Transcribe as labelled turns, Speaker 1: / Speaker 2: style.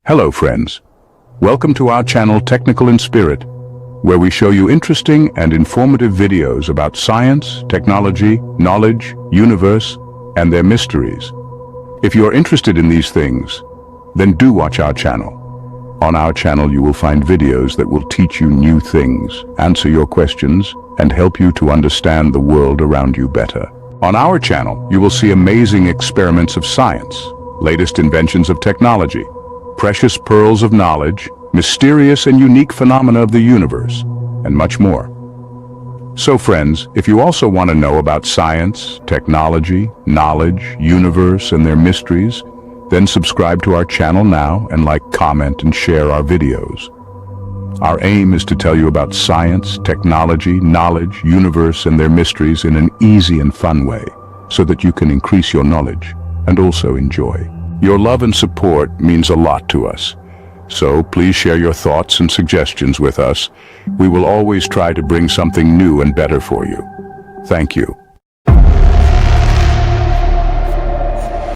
Speaker 1: Hello friends, welcome to our channel Technical Inspirit, where we show you interesting and informative videos about science, technology, knowledge, universe, and their mysteries. If you are interested in these things, then do watch our channel. On our channel you will find videos that will teach you new things, answer your questions, and help you to understand the world around you better. On our channel you will see amazing experiments of science, latest inventions of technology, precious pearls of knowledge, mysterious and unique phenomena of the universe, and much more. So friends, if you also want to know about science, technology, knowledge, universe, and their mysteries, then subscribe to our channel now and like, comment, and share our videos. Our aim is to tell you about science, technology, knowledge, universe, and their mysteries in an easy and fun way, so that you can increase your knowledge and also enjoy. Your love and support means a lot to us. So please share your thoughts and suggestions with us. We will always try to bring something new and better for you. Thank you.